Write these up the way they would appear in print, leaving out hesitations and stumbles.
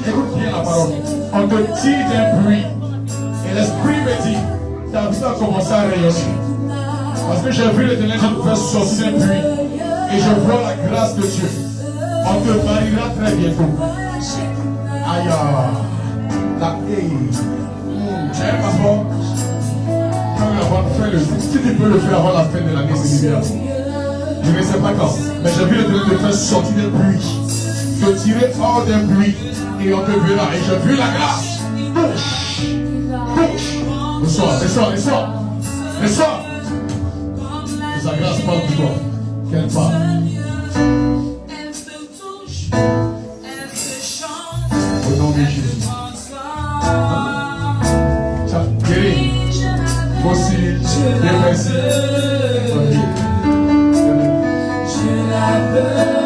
écoute bien la parole. On te dit d'un bruit. Et l'esprit me dit, ta vie va commencer à rayonner. Parce que j'ai vu l'Éternel nous faire sortir d'un bruit. Et je vois la grâce de Dieu. On te mariera très bientôt. Aïe. La un passeport. Si tu peux le faire avant la fin de l'année, c'est bien. Je ne sais pas quand. Mais j'ai vu l'Éternel te faire sortir d'un bruit. Te tirer hors d'un bruit. Et on te verra. Et j'ai vu la grâce. Reçois. Que sa grâce parle pour toi. Qu'elle parle. Au nom de Jésus. Guéri. Voici. Bien merci. Je la veux.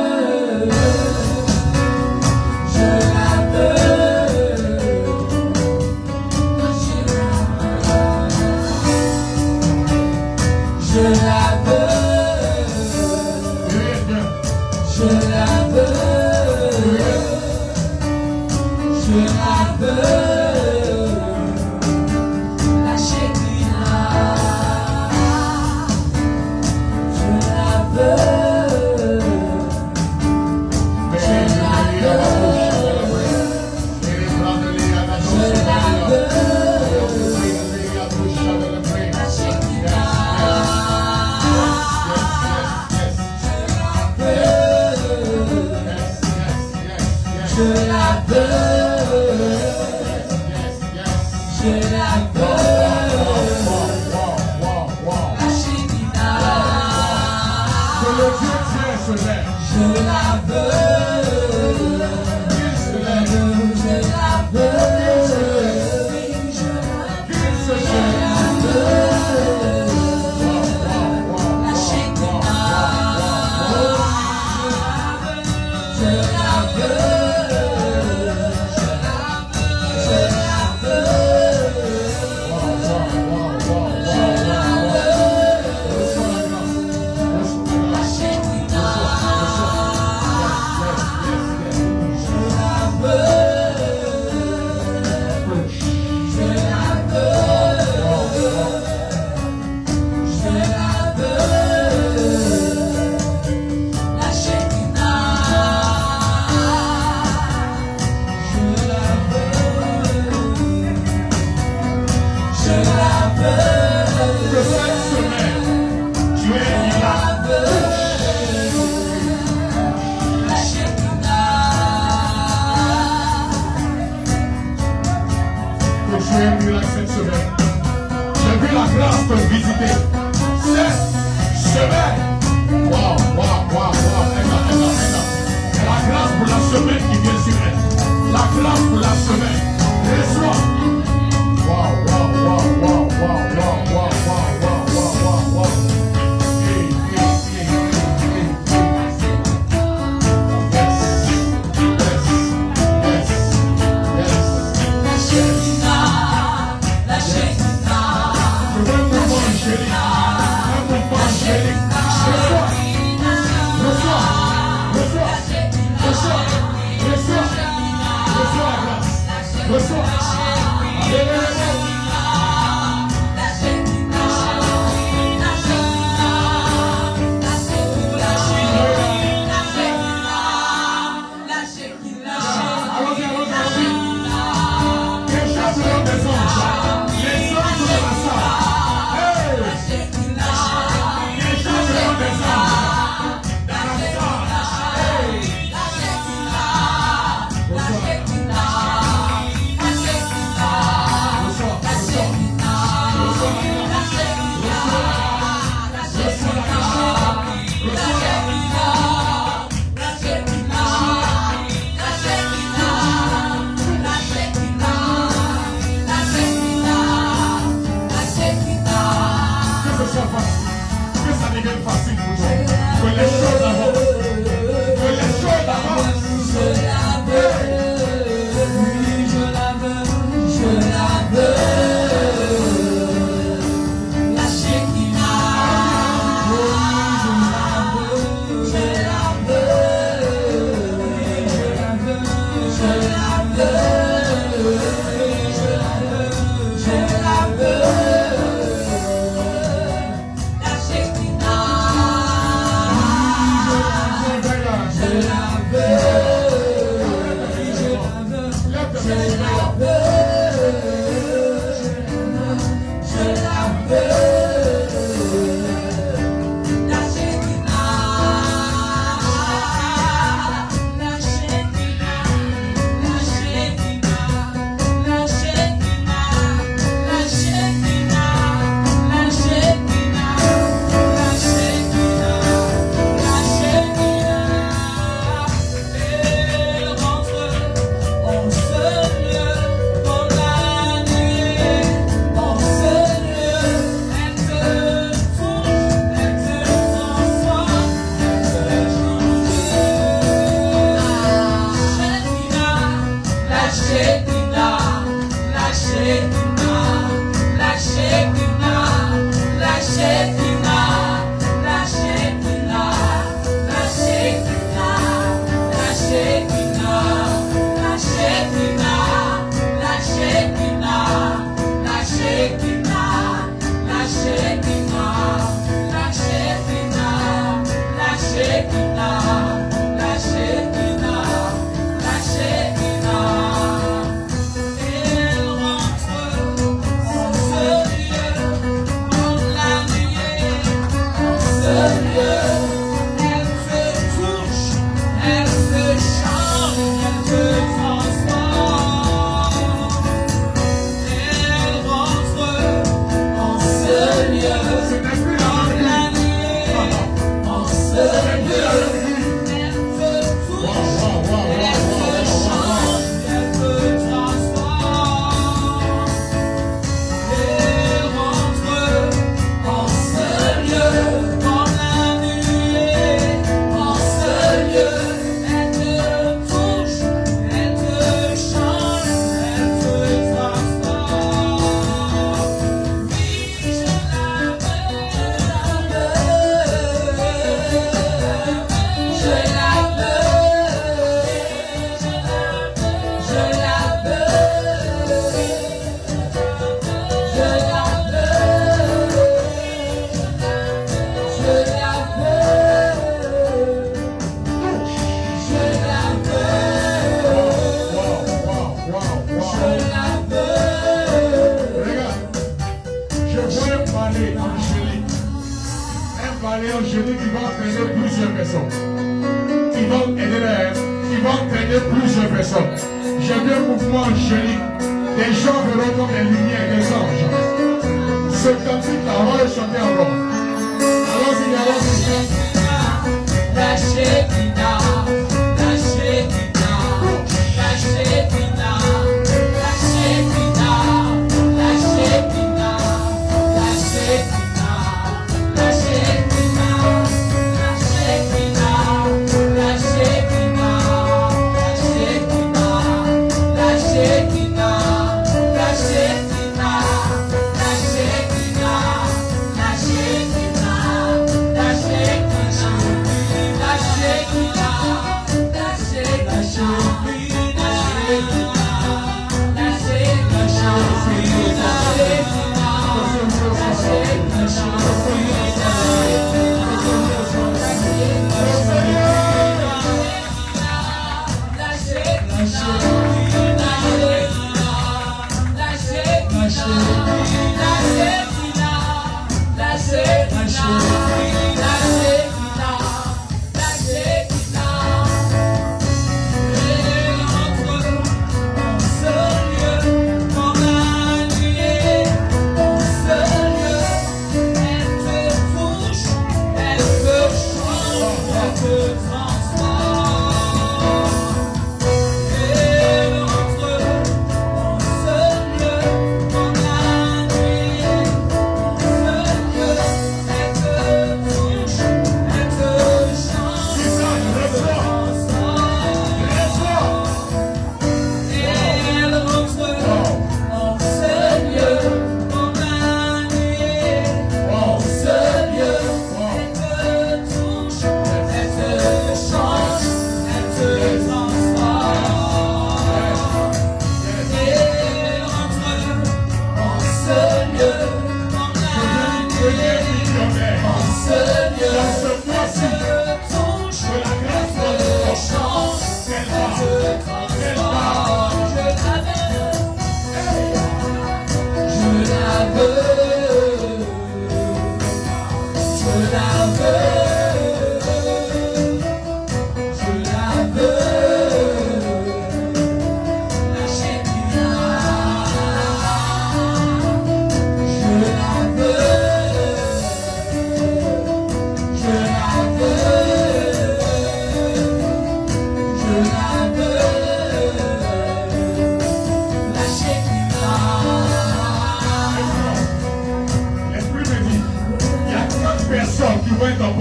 Angélique qui va entraîner plusieurs personnes. Ils vont aider ils vont entraîner plusieurs personnes. J'ai vu un mouvement angélique. Des gens verront comme des lumières, des anges. Ce cantique-là, on va le chanter encore. Allons-y, allons-y. La Shekinah, la Shekinah, la Shekinah, la Shekinah, la Shekinah, la Shekinah, la Shekinah, la Shekinah, la Shekinah, la Shekinah, la Shekinah, la Shekinah, la Shekinah, la Shekinah, la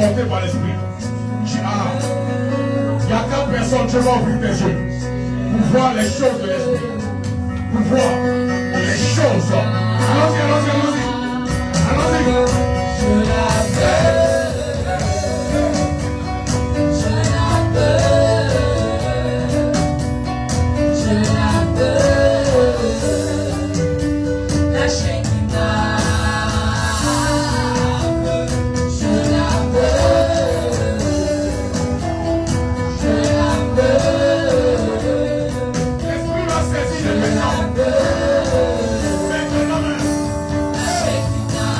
porté par l'esprit. Il n'y a qu'à personne, tu vas ouvrir tes yeux pour voir les choses de l'esprit. Pour voir les choses. Allons-y, allons-y, allons-y. Allons-y. Je la veux. Je la veux. Je la veux. La Shekinah. Je la veux. Je la veux. L'esprit va saisir les maisons. Maintenant même. La Shekinah.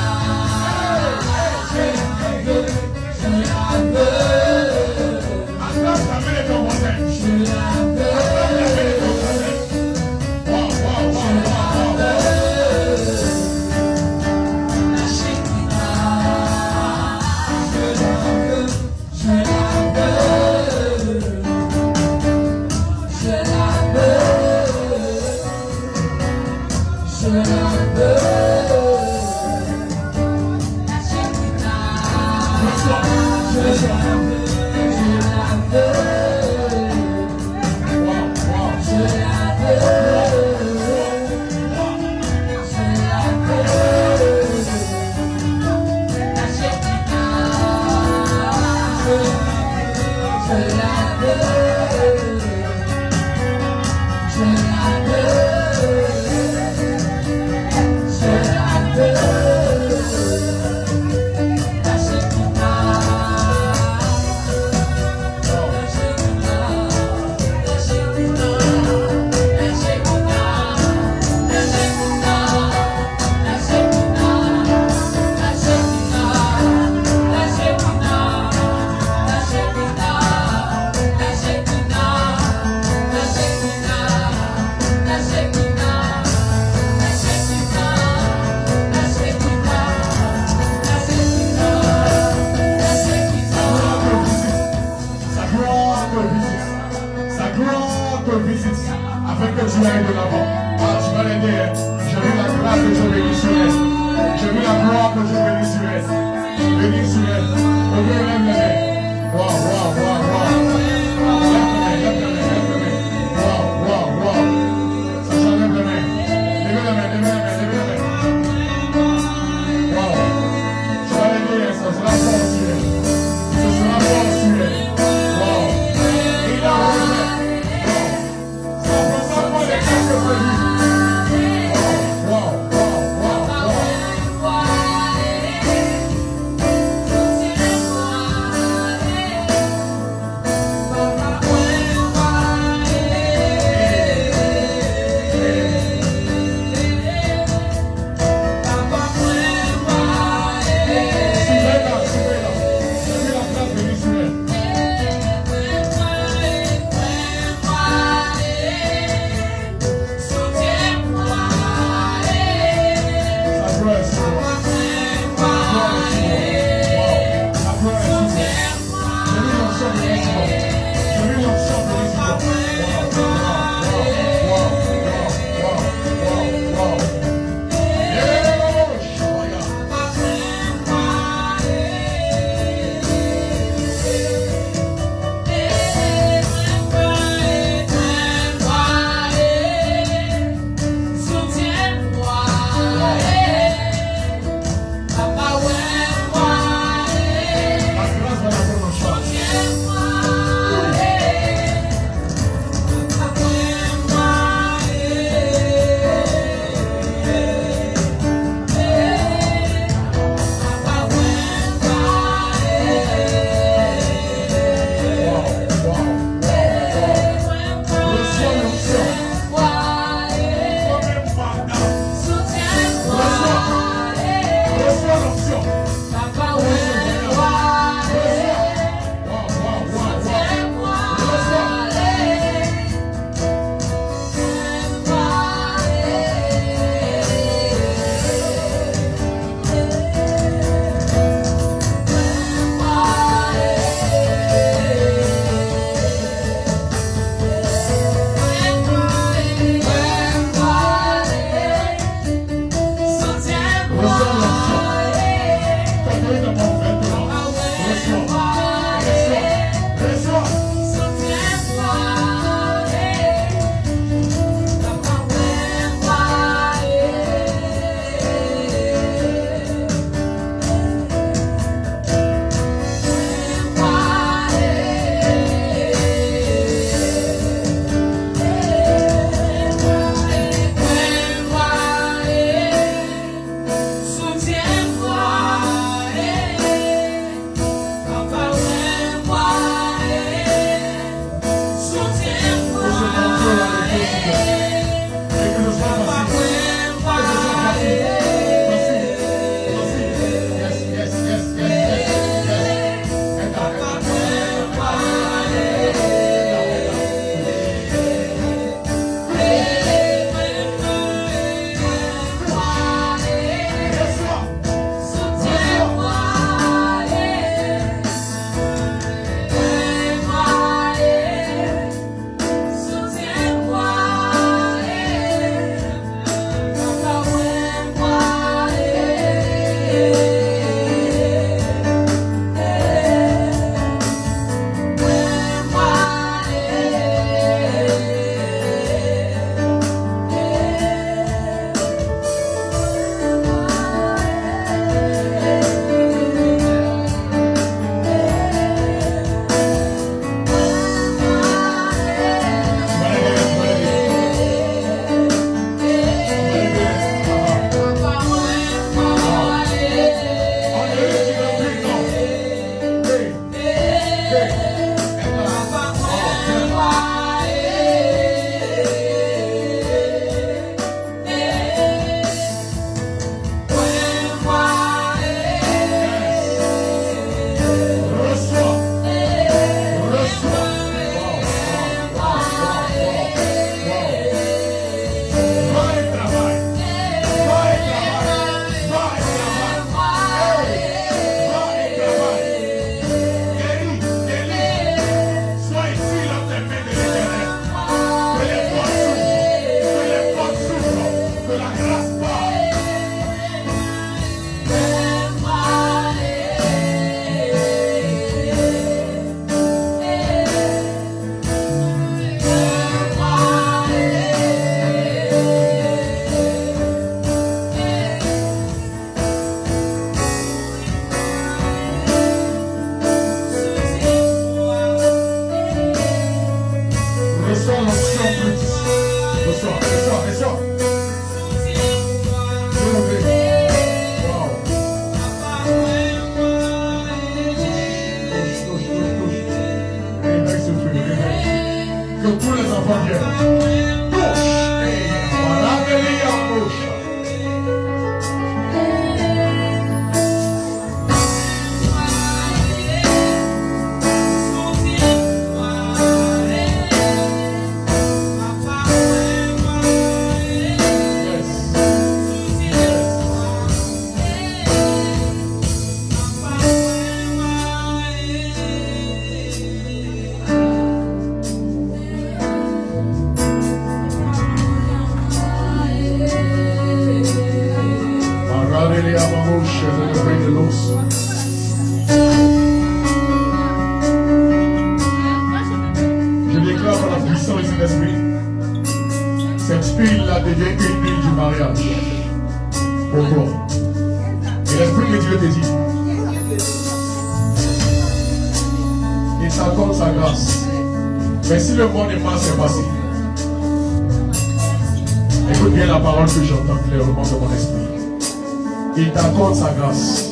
Je la veux. Attrape ta main de ton voisin. Je la veux. Attrape ta main de ton voisin. Wow, wow, wow, wow, wow. La Shekinah. Je la veux. Je la veux. Je la veux. Je la veux. La Shekinah. Je la veux. Je la veux. Wow, wow. Je la veux. Je la veux. La Shekinah. Je la veux. Je la veux. Je la veux. La Shekinah. Sa gloire te visite. Sa gloire te visite. Afin que tu ailles de l'avant. Ah, tu vas l'aider. Hein. J'ai vu la grâce que Dieu bénit sur elle. J'ai vu la gloire que Dieu bénit sur elle. Bénis sur elle. Ok, lève les mains. Wow, wow, wow, wow. Lève les mains, lève les mains, lève les mains. Wow, wow, wow. Sacha, lève les mains. Lève les mains, lève les mains, lève les mains. Wow. Tu vas l'aider, hein. Ça sera fort sur elle. Ce sera fort sur elle. Wow. Il a refait. Wow. Ça prend les quelques prévus. Wow, wow, wow, wow. Laisse-toi, laisse-toi, laisse-toi. Wow. Touche. Réveille ce truc, réveille. Que tous les enfants viennent. Touche. Voilà, Delia, touche. Je déclare par la puissance du Saint-Esprit, cette huile-là devient une huile du mariage. Pourquoi? Et l'Esprit de Dieu te dit, il t'accorde sa grâce. Mais si le monde est mal, c'est passé. Écoute bien la parole que j'entends clairement de mon esprit. Il t'accorde sa grâce.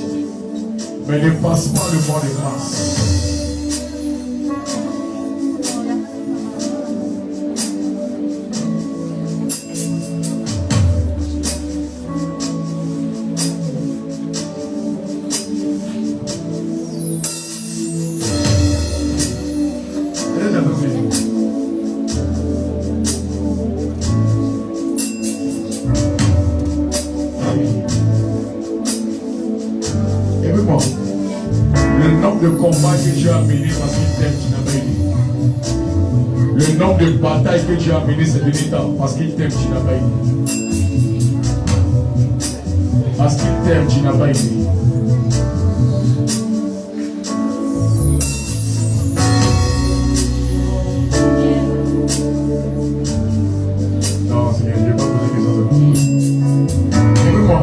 Mais ne passe pas le monde de grâce. Écoute-moi. Le nombre de combats que Dieu a menés parce qu'il t'aime, tu n'as pas aidé. Le nombre de batailles que Dieu a menées ces derniers temps parce qu'il t'aime, tu n'as pas aidé. Parce qu'il t'aime, tu n'as pas aidé. Non, Seigneur, je ne vais pas poser des questions. Écoute-moi.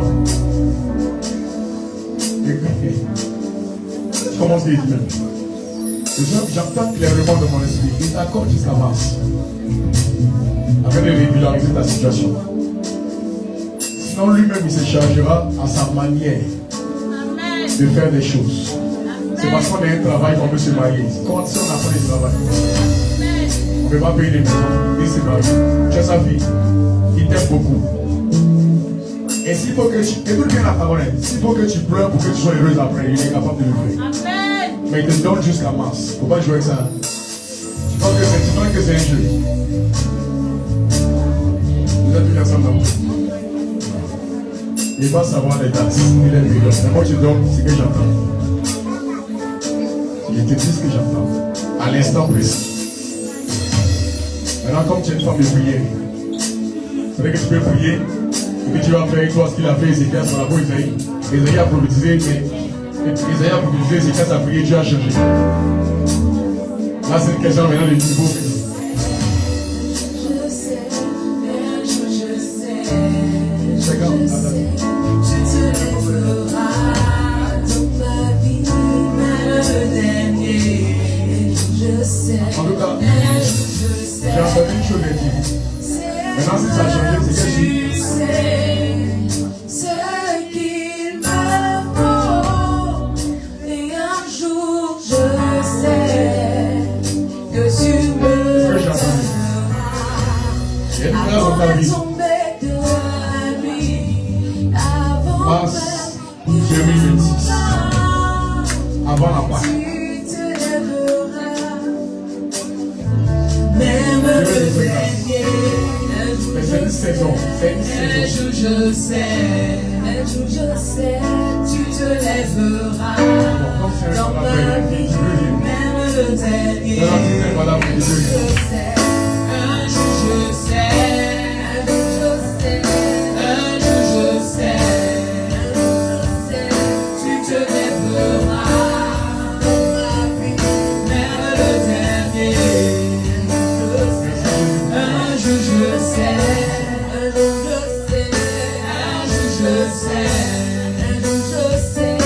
Je commence à dire même. J'entends clairement de mon esprit. Il t'accorde jusqu'à mars. Afin de régulariser ta situation. Sinon, lui-même, il se chargera à sa manière de faire des choses. C'est parce qu'on a un travail qu'on peut se marier. Quand si on n'a pas de travail, on ne peut pas payer les maisons. Il se marie. Tu as sa fille. Il t'aime beaucoup. Et s'il faut que tu... Écoute bien la parole. S'il faut que tu pleures pour que tu sois heureuse après, il est capable de le faire. Mais il te donne jusqu'à mars. Faut pas jouer avec ça. Tu penses que c'est un jeu. Vous êtes tous ensemble dans le jeu. Il va savoir les dates. Il est million. Mais moi, je donne ce que j'entends. Je te dis ce que j'entends. À l'instant précis. Maintenant, comme tu es une femme de prière, c'est vrai que tu peux prier et que tu vas faire avec toi ce qu'il a fait Ézéchias par rapport à Isaïe. Isaïe a prophétisé, mais Isaïe a prophétisé, Ézéchias a prié, Dieu a changé. Là, c'est une question maintenant de niveau. Je sais, tu te lèveras dans ma vie, même le dernier. Je sais, En tout cas, je sais. j'ai entendu une chose dire. Maintenant, si ça a changé, c'est que Tu sais ce qu'il me faut, et un jour je sais que tu me j'ai entendu. Il y a une phrase dans ta avant de vie. tomber de la nuit, avant Mars 2026. Avant la Pâque. tu te lèveras, même le dernier. Mais c'est une saison. C'est une Un saison. jour je sais, tu te lèveras Comme c'est dans un ma appel, vie, tu veux dire. même le dernier. Dans la vie, c'est madame, tu veux dire. Je sais, un jour je sais, un jour je sais, tu te lèveras dans ma vie, même le dernier. Un jour je sais, un jour je sais,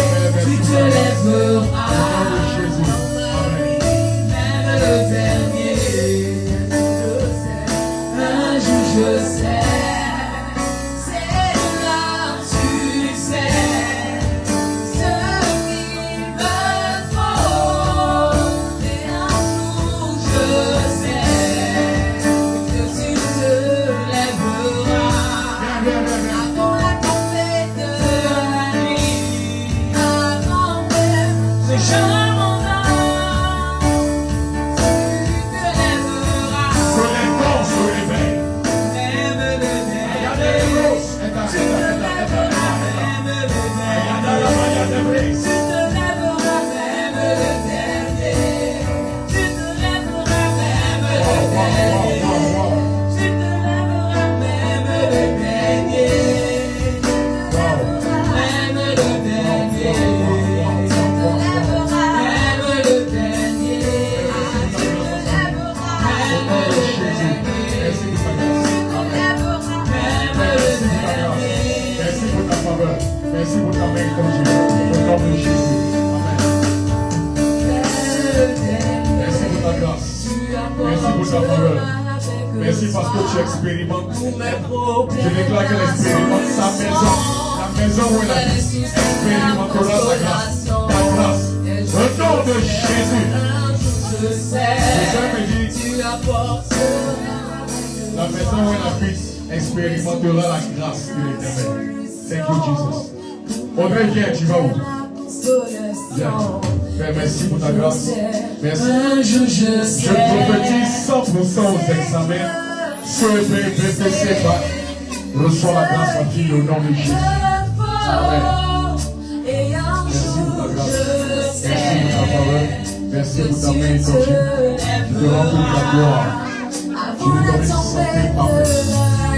tu te lèveras, Jésus. Amen. même le dernier. Merci pour ta main comme je veux. Au nom de Jésus. Amen. Merci pour ta grâce. Merci pour ta faveur. Merci parce que tu expérimentes. Je déclare qu'elle expérimente sa maison. La maison où elle habite expérimentera sa grâce. Ta grâce. Au nom de Jésus. Je me dis, la maison où elle habite expérimentera la grâce de l'Éternel. Thank you, Jesus. Audrey, viens, tu vas où? Viens. Père, merci pour ta grâce. Merci. Je prophétise 100% aux examens. Ceux BPC, reçois la grâce en fille au nom de Jésus. Amen. Merci pour ta grâce. Merci pour ta faveur. Merci pour ta main étendue. Tu te remplis de la gloire. Tu nous donnes une santé parfaite.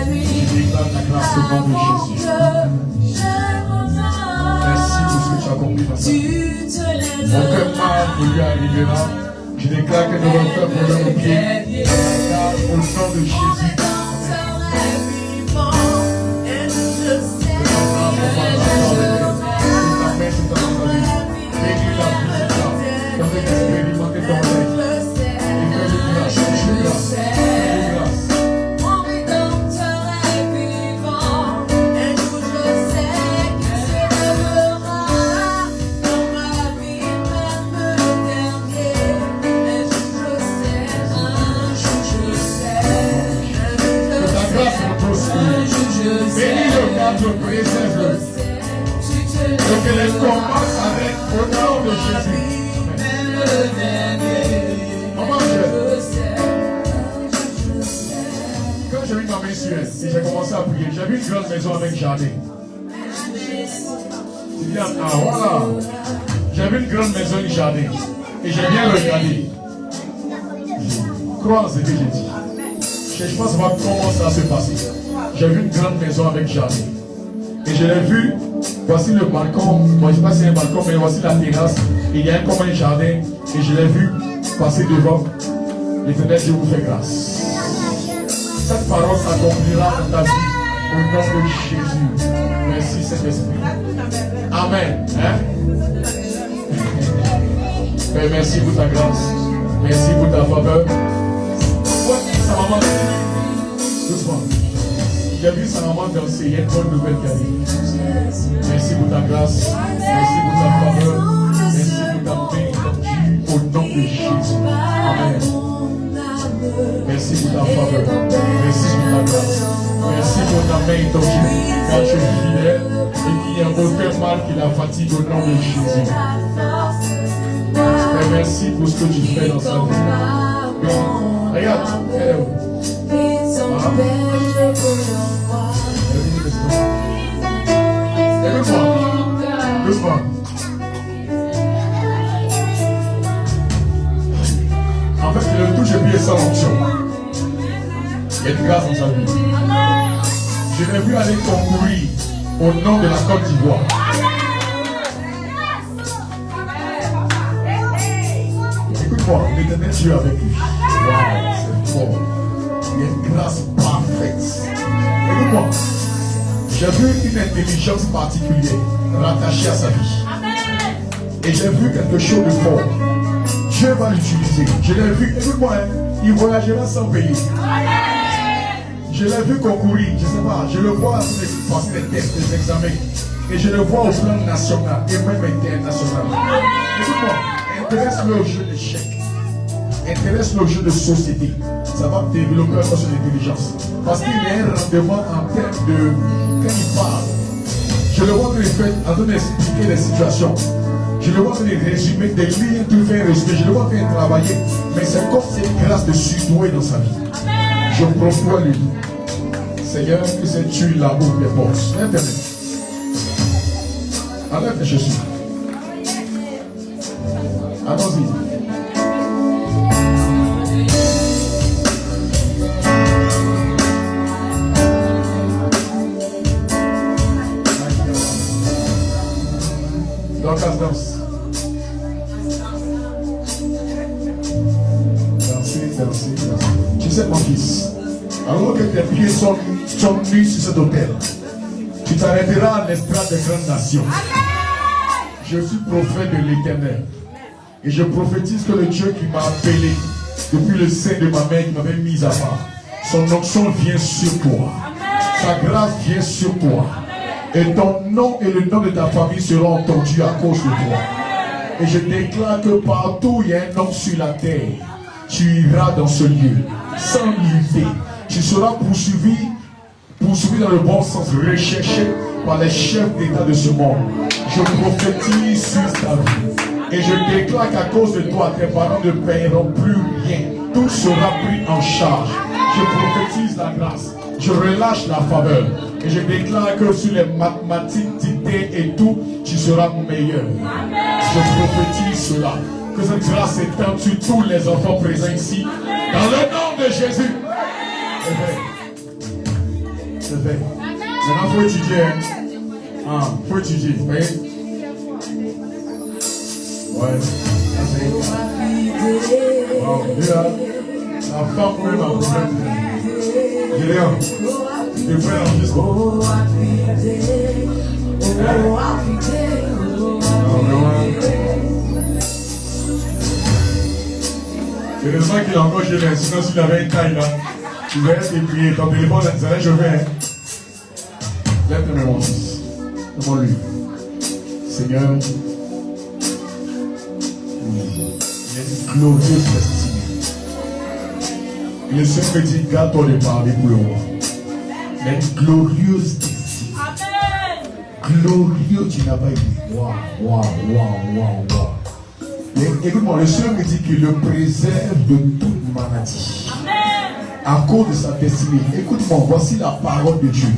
Je déclare ta grâce au nom de Jésus. Merci pour ce que tu as accompli dans sa vie. Aucun mal ne lui arrivera. Je déclare que nous allons faire pour le pied. Au nom de Jésus. Que les combats s'arrêtent au nom de Jésus. Maman, quand j'ai vu ma main sur elle, et j'ai commencé à prier, j'ai vu une grande maison avec jardin. Tu viens, ah voilà. J'ai vu une grande maison avec jardin. Et j'ai bien regardé. Crois en ce que j'ai dit. Je pense voir comment ça va se passer. J'ai vu une grande maison avec jardin. Et je l'ai vu. Voici le balcon, moi je ne sais pas si c'est un balcon, mais voici la terrasse. Il y a comme un jardin et je l'ai vu passer devant. L'Éternel Dieu vous fait grâce. Cette parole s'accomplira dans ta vie au nom de Jésus. Merci Saint-Esprit. Amen. Hein? Mais merci pour ta grâce. Merci pour ta faveur. Sa maman, doucement. J'ai vu sa maman danser, il y a une bonne nouvelle qui arrive. Merci pour ta grâce, merci pour ta faveur, merci pour ta main étendue au nom de Jésus. Amen. Merci pour ta faveur, merci pour ta grâce, merci pour ta main étendue quand tu es fidèle et qu'il n'y a aucun mal qui la fatigue au nom de Jésus. Et merci pour ce que tu fais dans sa vie. Regarde, elle est où? Doucement. En fait, le tout, j'ai prié sans option. Il y a une grâce dans sa vie. Je l'ai vu aller concourir au nom de la Côte d'Ivoire. Écoute-moi, l'Éternel Dieu avec lui. Wow, c'est fort. Il y a une grâce parfaite. Écoute-moi. J'ai vu une intelligence particulière rattachée à sa vie. Et j'ai vu quelque chose de fort. Dieu va l'utiliser. Je l'ai vu, écoute-moi, il voyagera sans payer. Je l'ai vu concourir, je ne sais pas, je le vois passer les tests, les examens. Et je le vois au plan national et même international. Écoute-moi, intéresse-le au jeu d'échecs. Intéresse-le au jeu de société. Ça va développer son intelligence. Parce qu'il y a un rendement en termes de... Quand il parle, je le vois en train d'expliquer les situations. Je le vois en train de résumer des lignes, tout fait résumer. Je le vois en train de travailler. Mais c'est comme cette grâce de surdoué dans sa vie. Je profite lui. Seigneur, que c'est tu là où les portes. Lève-toi. Enlève tes chaussures. Allons-y. Danse. Danser. Tu sais, mon fils, alors que tes pieds sont nus sur cet hôtel, tu t'arrêteras à l'estrade des grandes nations. Je suis prophète de l'Éternel. Et je prophétise que le Dieu qui m'a appelé depuis le sein de ma mère, qui m'avait mis à part, son onction vient sur toi. Sa grâce vient sur toi. Et ton nom et le nom de ta famille seront entendus à cause de toi. Et je déclare que partout où il y a un homme sur la terre, tu iras dans ce lieu, sans lutter. Tu seras poursuivi dans le bon sens, recherché par les chefs d'État de ce monde. Je prophétise sur ta vie. Et je déclare qu'à cause de toi, tes parents ne paieront plus rien. Tout sera pris en charge. Je prophétise la grâce. Je relâche la faveur. Et je déclare que sur les mathématiques, dictées et tout, tu seras meilleur. Je prophétise cela. Que cette grâce s'étende sur tous les enfants présents ici. Dans le nom de Jésus. C'est fait. Maintenant, il faut étudier. Il faut étudier. Vous voyez? Ouais. La femme même a un problème. Géléon, tu fais l'enregistrement. C'est le sang qu'il a encore géré. Sinon, s'il avait une taille là, tu verrais tes prières. Ton téléphone, ça allait, je vais. Lève-toi, mon fils. Demande-lui. Seigneur, il y a une glorieuse destinée. Le Seigneur me dit, garde-toi de parler pour le roi. Il y a une glorieuse destinée. Glorieux, tu n'as pas dit. Waouh. Écoute-moi, le Seigneur me dit qu'il le préserve de toute maladie. À cause de sa destinée. Écoute-moi, voici la parole de Dieu.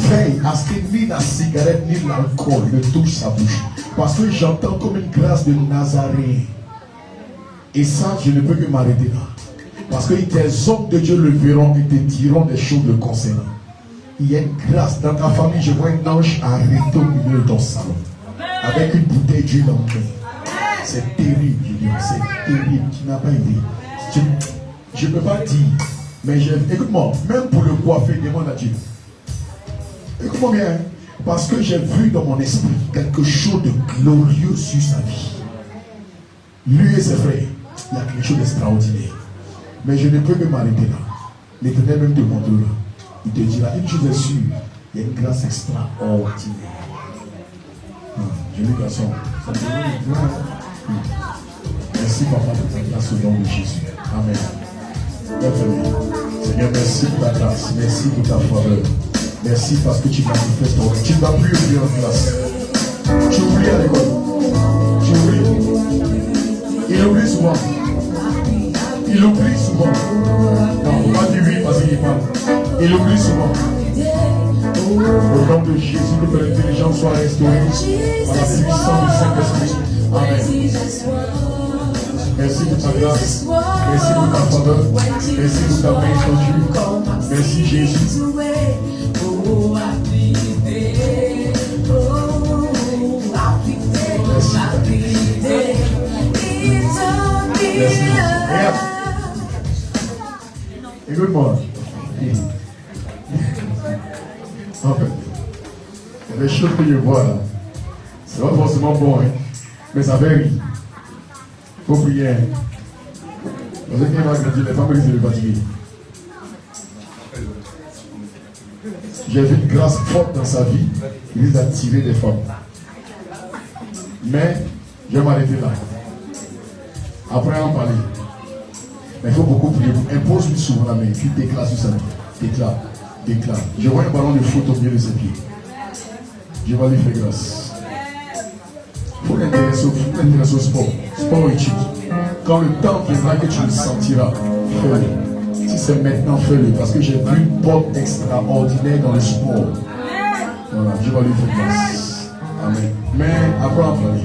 Veille à ce que ni la cigarette ni l'alcool ne touchent sa bouche. Parce que j'entends comme une grâce de Nazaréen. Et ça, je ne peux que m'arrêter là. Parce que tes hommes de Dieu le verront et te diront des choses le concernant. Il y a une grâce dans ta famille. Je vois un ange arrêté au milieu de ton salon. Avec une bouteille d'huile en main. C'est terrible, Gideon. C'est terrible. Tu n'as pas idée. Je ne peux pas dire. Mais écoute-moi, même pour le coiffer, demande à Dieu. Écoute-moi bien. Parce que j'ai vu dans mon esprit quelque chose de glorieux sur sa vie. Lui et ses frères, il y a quelque chose d'extraordinaire. Mais je ne peux que m'arrêter là. L'Éternel même te montrera. Il te dira, une chose est sûre, il y a une grâce extraordinaire. Joli garçon. Merci papa pour ta grâce au nom de Jésus. Amen. Seigneur, merci pour ta grâce. Merci pour ta faveur. Merci parce que tu manifestes ton. Tu ne vas plus oublier en classe. Tu oublies à l'école. Tu oublies. Il oublie souvent. Il oublie souvent. Non, pas dire oui parce qu'il parle. Il oublie souvent. Au nom de Jésus, que l'intelligence soit restaurée par la puissance du Saint-Esprit. Amen. Merci pour ta grâce. Merci pour ta faveur. Merci pour ta main étendue. Merci Jésus. Merci. Regarde. Écoute-moi. En fait, il y a des choses que je vois là. C'est pas forcément bon, hein? Mais ça fait rire. Il faut prier. Hein? Parce que quand il va grandir, les femmes risquent de fatiguer. J'ai vu une grâce forte dans sa vie. Il risque d'attirer des femmes. Mais je vais m'arrêter là. Après en parler. Mais il faut beaucoup prier. Impose-lui souvent la main. Puis déclare sur sa vie. Déclare. Déclare. Je vois un ballon de foot au milieu de ses pieds. Je vais lui faire grâce. Il faut l'intéresser au sport. Sport étude. Quand le temps viendra que tu le sentiras, fais-le. Si c'est maintenant, fais-le. Parce que j'ai vu une porte extraordinaire dans le sport. Voilà, je vais lui faire grâce. Amen. Mais après en parler.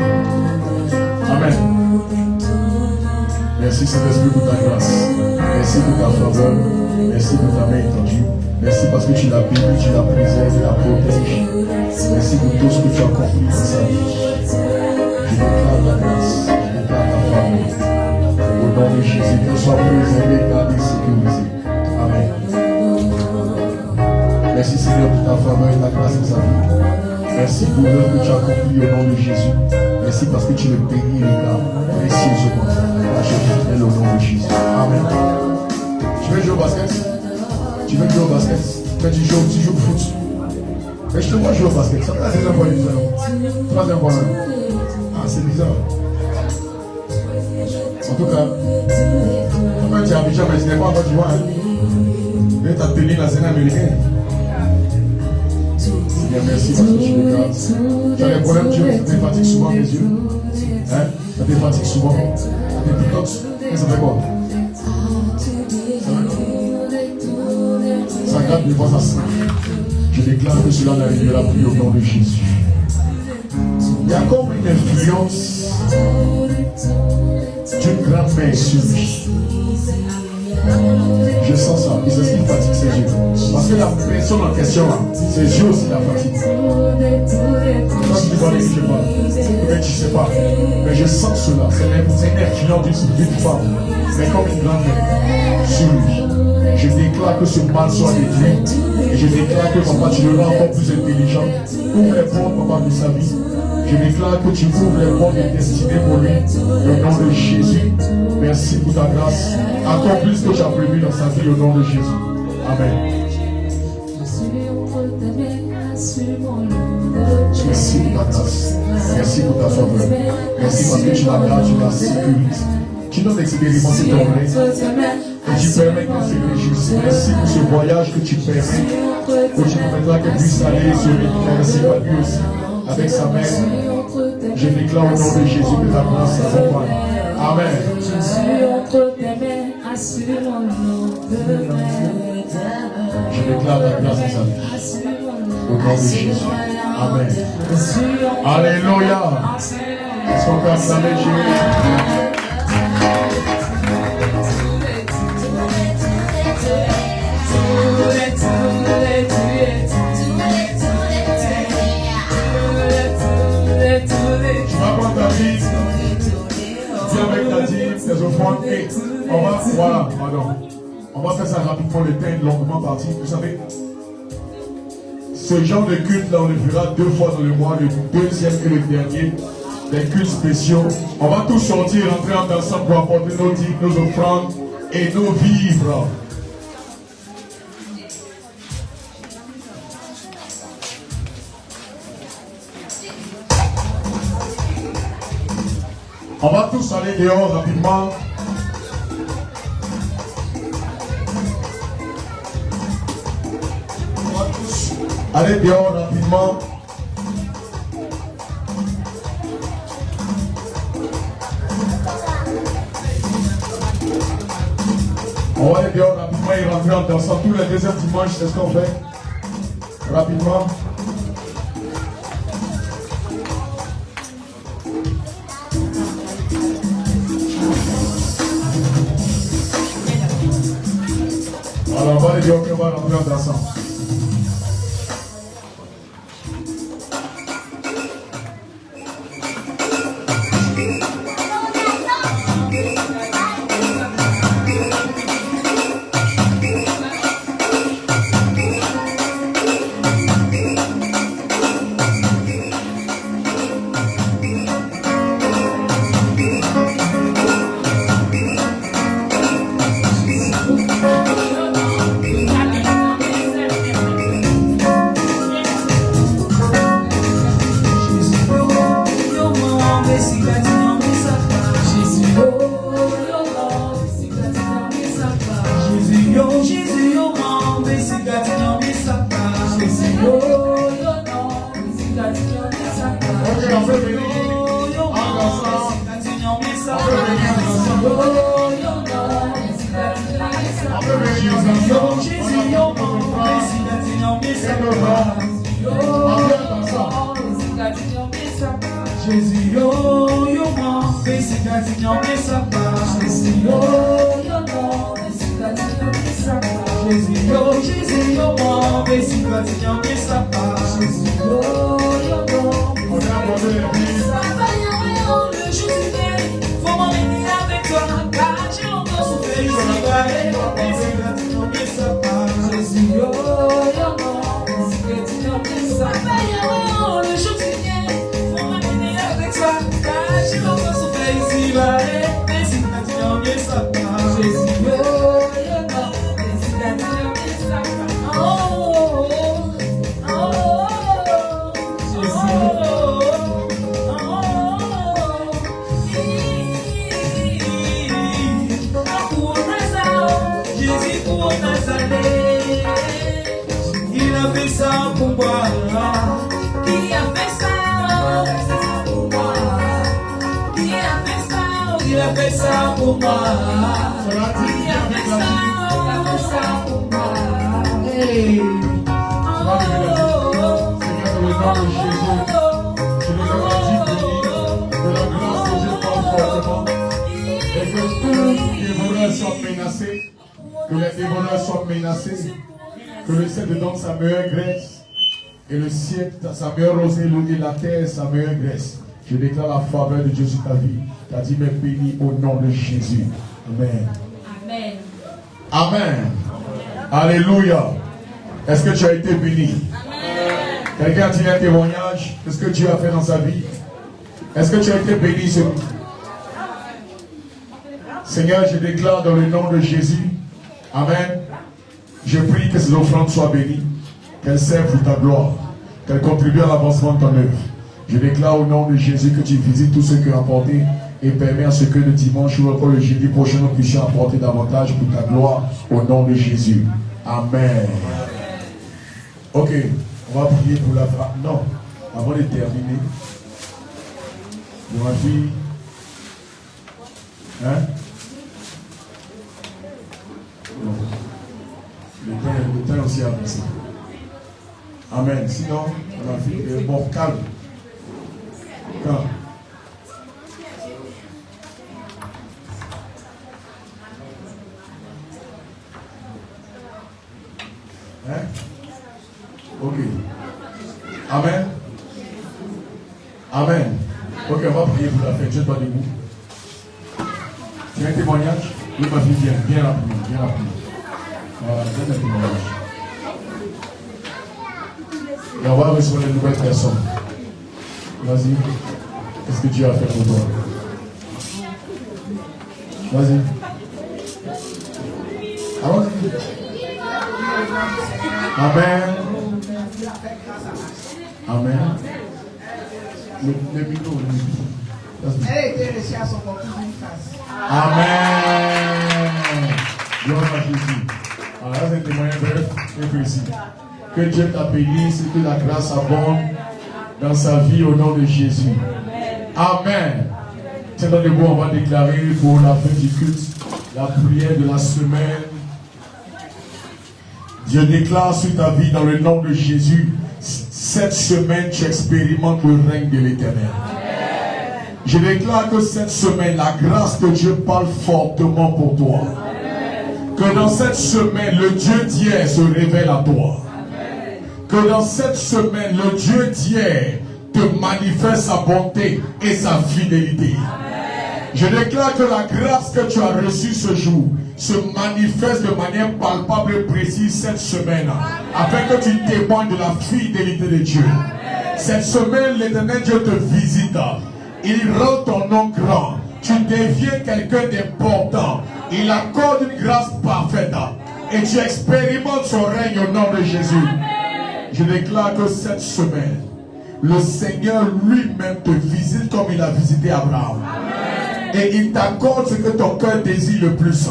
Amen. Merci Saint-Esprit pour ta grâce. Merci pour ta faveur. Merci pour ta main étendue. Merci parce que tu l'as béni, tu l'as préservé, tu l'as protégé. Merci pour tout ce que tu as accompli dans sa vie. Je déclare ta grâce. Je déclare ta faveur. Au nom de Jésus, que soit préservé, gardé, sécurisé. Amen. Merci Seigneur pour ta faveur et ta grâce dans sa vie. Merci pour l'œuvre que tu as accompli au nom de Jésus. Merci parce que tu le bénis et le gardes précieusement. Je fidèle au nom de Jésus. Amen. Tu veux jouer au basket? Tu veux jouer au basket? Mais tu joues au foot. Mais je te vois jouer au basket. Ça fait la deuxième fois que je troisième fois. Ah, c'est bizarre. En tout cas, quand tu es habitué, mais ce n'est pas encore du vois. Mais tu as tenu la scène américaine. Seigneur, merci parce que tu me gardes. Tu as des problèmes, tu te fatigues souvent les yeux. Hein? Ça te fatigue souvent. Ça te détoxe. Mais ça fait quoi? Ça garde les voix à ça. Je déclare que cela n'arrivera plus au nom de Jésus. Il y a comme une influence d'une grande main sur lui. Je sens ça. Et c'est ce qui fatigue ses yeux. Parce que la personne en question, ses yeux aussi la fatigue. Toi, tu vois les je parle. Mais tu ne sais pas. Mais je sens cela. C'est une influence d'une femme. Mais comme une grande main sur lui. Je déclare que ce mal soit détruit. Et je déclare que papa, tu le rends encore plus intelligent. Ouvre les portes, papa, de sa vie. Je déclare que tu ouvres les portes de destinée pour lui. Au nom de Jésus. Merci pour ta grâce. Accomplis ce que tu as prévu dans sa vie au nom de Jésus. Amen. Merci pour ta grâce. Merci pour ta faveur. Merci parce que tu la gardes, tu la sécurises. Tu nous expérimenter ton règne. Et tu permets que se réjouisse. Merci pour ce voyage que tu permets. Que tu permettras qu'elle puisse aller se récupérer lui aussi. Avec sa mère. Je déclare au nom de Jésus que ta grâce s'accompagne. Amen. Je déclare ta grâce dans sa vie. Au nom de Jésus. Amen. Alléluia. Son cœur s'appelle Jésus. Tu vas prendre ta vie. Dis avec ta dîme, tes offrandes et on va, voilà, pardon. On va faire ça rapidement, le temps est longuement parti. Vous savez, ce genre de culte là, on le fera 2 fois dans le mois, le deuxième et le dernier, des cultes spéciaux. On va tous sortir, rentrer ensemble pour apporter nos dîmes, nos offrandes et nos vivres. On va tous aller dehors rapidement. On va tous aller dehors rapidement. On va aller dehors rapidement et rentrer en dansant. Tous les deuxièmes dimanches, c'est ce qu'on fait. Rapidement. Alors on va aller dire qu'on va rentrer en dansant. Jésus, yo, yo, man, basic as in your miss up. Jésus, yo, yo, man, basic as in your miss up. Jésus, yo, man, basic as in your miss up. Jésus, yo, yo, man, le jour du veille, faut m'emmener avec toi, car j'ai encore souffert ici. Basic as in your miss up. Jésus, yo, yo, man, basic as in your miss up. Le jour du veille, faut m'emmener avec toi, car j'ai encore souffert ici. Basic as in your miss up. Jésus, yo, yo, man, basic as in your miss up. Oh, oh, oh, Jésus, Jésus pour Nazareth, il a fait ça pour moi. Qui a fait ça pour moi? Qui a fait ça? Il a fait ça pour moi. Qui a fait ça pour moi? Hey. Que les dévoreurs soient menacés, que le ciel te donne sa meilleure graisse, et le ciel sa meilleure rosée, et la terre sa meilleure graisse. Je déclare la faveur de Dieu sur ta vie. Tu as dit, mais béni au nom de Jésus. Amen. Amen. Amen. Alléluia. Est-ce que tu as été béni? Amen. Quelqu'un a dit un témoignage de ce que Dieu a fait dans sa vie? Est-ce que tu as été béni ce matin? Seigneur, je déclare dans le nom de Jésus, amen, je prie que ces offrandes soient bénies, qu'elles servent pour ta gloire, qu'elles contribuent à l'avancement de ton œuvre. Je déclare au nom de Jésus que tu visites tous ceux qui ont apporté et permets à ce que le dimanche ou encore le jeudi prochain nous puissions apporter davantage pour ta gloire au nom de Jésus. Amen. Ok, on va prier pour la femme. Non, avant de terminer, de ma fille, hein? Le temps aussi avancé. Amen. Sinon, ma fille est bon, calme. Calme. Hein? Ok. Amen. Amen. Ok, on va prier pour la fête. Je dois debout. Tu as un témoignage? Oui, ma fille, viens rapidement, viens rapidement. Voilà, donne un témoignage. Et on va recevoir une nouvelle personne. Vas-y. Qu'est-ce que Dieu a fait pour toi? Vas-y. Allons-y. Amen. Amen. Le micro. Elle était reçue à son compte d'une face. Amen. Gloire à Jésus. Alors là, c'est un témoignage bref et précis. Que Dieu t'a béni, c'est que la grâce abonde dans sa vie au nom de Jésus. Amen. Tiens, dans le mot, on va déclarer pour la fin du culte, la prière de la semaine. Dieu déclare sur ta vie dans le nom de Jésus, cette semaine, tu expérimentes le règne de l'Éternel. Je déclare que cette semaine, la grâce de Dieu parle fortement pour toi. Que dans cette semaine, le Dieu d'hier se révèle à toi. Que dans cette semaine, le Dieu d'hier te manifeste sa bonté et sa fidélité. Je déclare que la grâce que tu as reçue ce jour se manifeste de manière palpable et précise cette semaine, afin que tu témoignes de la fidélité de Dieu. Cette semaine, l'Éternel Dieu te visite. Il rend ton nom grand. Tu deviens quelqu'un d'important. Il accorde une grâce parfaite. Et tu expérimentes son règne au nom de Jésus. Je déclare que cette semaine, le Seigneur lui-même te visite comme il a visité Abraham. Et il t'accorde ce que ton cœur désire le plus.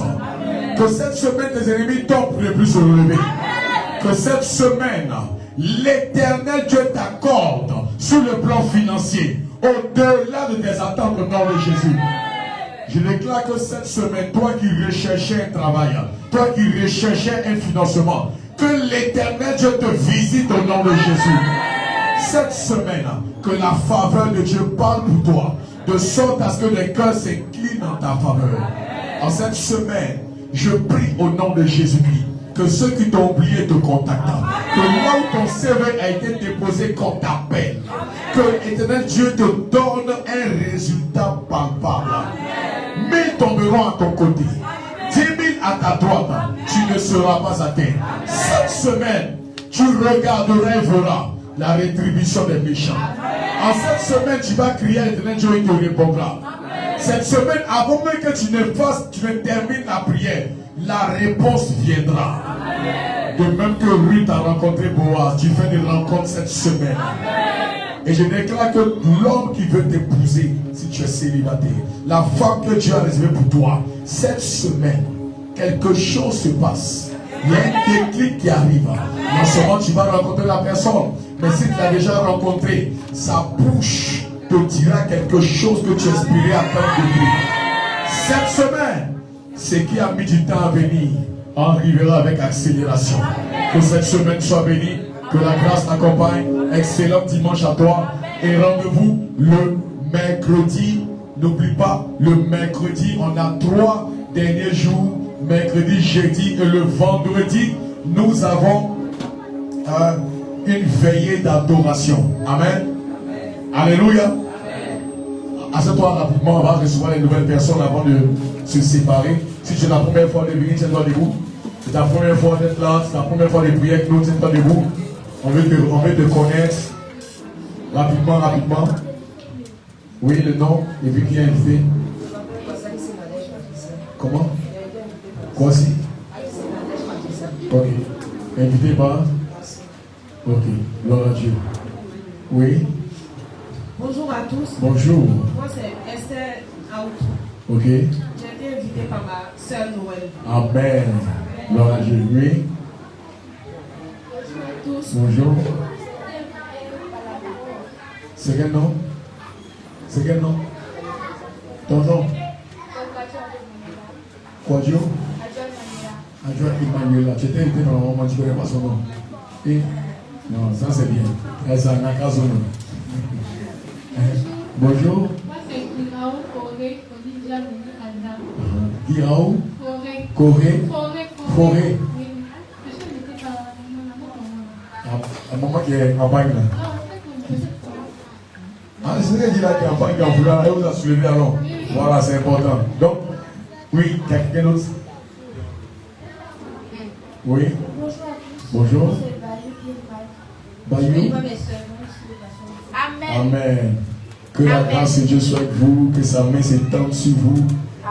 Que cette semaine, tes ennemis tombent pour ne plus se relever. Que cette semaine, l'Éternel Dieu t'accorde sur le plan financier, au-delà de tes attentes au nom de Jésus. Je déclare que cette semaine, toi qui recherchais un travail, toi qui recherchais un financement, Que l'Éternel Dieu te visite au nom de Jésus. Cette semaine, que la faveur de Dieu parle pour toi, de sorte à ce que les cœurs s'inclinent en ta faveur. En cette semaine, je prie au nom de Jésus-Christ que ceux qui t'ont oublié te contactent. Que là où ton CV a été déposé, qu'on t'appelle. Que l'Éternel Dieu te donne un résultat palpable. 1000 tomberont à ton côté. 10 000 à ta droite. Tu ne seras pas atteint. Cette semaine, tu regarderas et verras la rétribution des méchants. En cette semaine, tu vas crier à l'Éternel Dieu et il te répondra. Cette semaine, avant même que tu ne termines la prière, la réponse viendra. De même que Ruth a rencontré Boaz, tu fais des rencontres cette semaine. Et je déclare que l'homme qui veut t'épouser, si tu es célibataire, la femme que Dieu a réservée pour toi, cette semaine, quelque chose se passe. Il y a un déclic qui arrive. Non seulement tu vas rencontrer la personne, mais si tu l'as déjà rencontré, sa bouche te dira quelque chose que tu aspirais à attendre de lui. Cette semaine, ce qui a mis du temps à venir arrivera avec accélération. Que cette semaine soit bénie, que la grâce t'accompagne. Excellent dimanche à toi. Et rendez-vous le mercredi. N'oublie pas, le mercredi, on a 3 derniers jours. Mercredi, jeudi et le vendredi, nous avons une veillée d'adoration. Amen. Alléluia. Assieds-toi rapidement, on va recevoir les nouvelles personnes avant de se séparer. Si c'est la première fois de venir, tiens-toi debout. C'est ta première fois d'être là, c'est la première fois de prier avec nous, tiens-toi debout. On veut te connaître. Rapidement. Oui, le nom, et puis qui a invité. Comment? Quoi si? Ok. Invité par? Ok. Gloire à Dieu. Oui. Bonjour à tous. Bonjour. Moi c'est Esther Aoutou. Ok. J'ai été invitée par ma soeur Noël. Amen. Gloire à Dieu. Oui. Bonjour à tous. Bonjour. C'est quel nom? C'est quel nom? Ton nom? Quadio? Adjoint Emmanuel. Tu étais invité dans le moment, tu ne connais pas son nom. Et? Non, ça c'est bien. Elle s'en a qu'à son nom. Bonjour. Moi c'est Guiraou Corée, Olivia Mini Adam. Guiraou? Corée. Corée. Oui. Je suis invitée par maman. Un moment qui est en campagne là. Ah, en fait, je sais pas. Ah, c'est vrai qu'il a une campagne qui a voulu, elle vous a soulevé alors. Voilà, c'est important. Donc, oui, quelqu'un d'autre? Oui. Bonjour à tous. Bonjour. C'est Bayou Bayou. Amen. Amen. Que la grâce de Dieu soit avec vous, que sa main s'étende sur vous.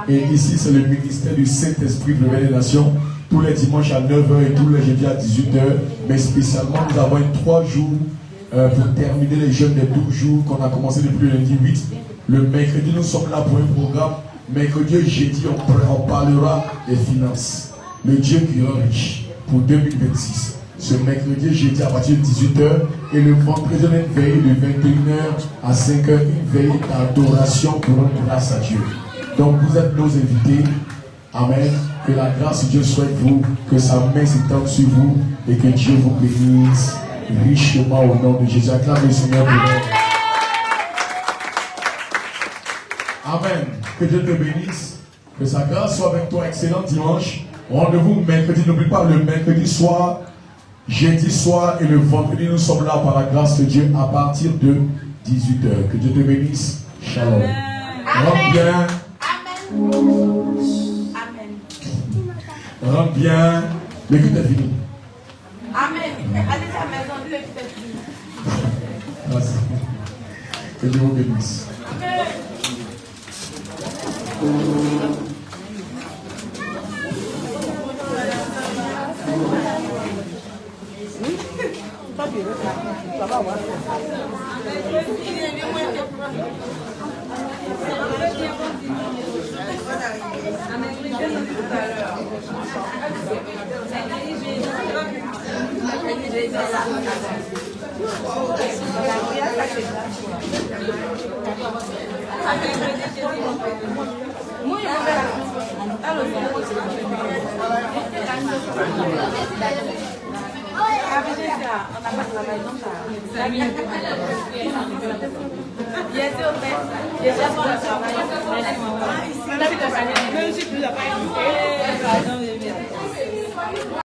Et ici, c'est le ministère du Saint-Esprit de Réveil des Nations. Tous les dimanches à 9h et tous les jeudis à 18h. Mais spécialement, nous avons 3 jours pour terminer les jeûnes des 12 jours qu'on a commencé depuis le lundi 8. Le mercredi, nous sommes là pour un programme. Mercredi et jeudi, on parlera des finances. Le Dieu qui rend riche pour 2026. Ce mercredi et jeudi à partir de 18h. Et le vendredi, on a une veille de 21h à 5h. Une veille d'adoration pour rendre grâce à Dieu. Donc vous êtes nos invités. Amen. Que la grâce de Dieu soit avec vous. Que sa main s'étende sur vous. Et que Dieu vous bénisse richement au nom de Jésus. Acclame le Seigneur pour nous. Amen. Que Dieu te bénisse. Que sa grâce soit avec toi. Excellent dimanche. Rendez-vous mercredi. N'oublie pas le mercredi soir, jeudi soir et le vendredi. Nous sommes là par la grâce de Dieu à partir de 18h. Que Dieu te bénisse. Shalom. Rentre bien. Rentre bien. Le culte est fini. Amen. Allez à la maison, le culte est fini. Merci. Que Dieu vous bénisse. Muy bien. Bien sûr, mais j'ai pas le travail. Merci, maman. Même si tu n'as pas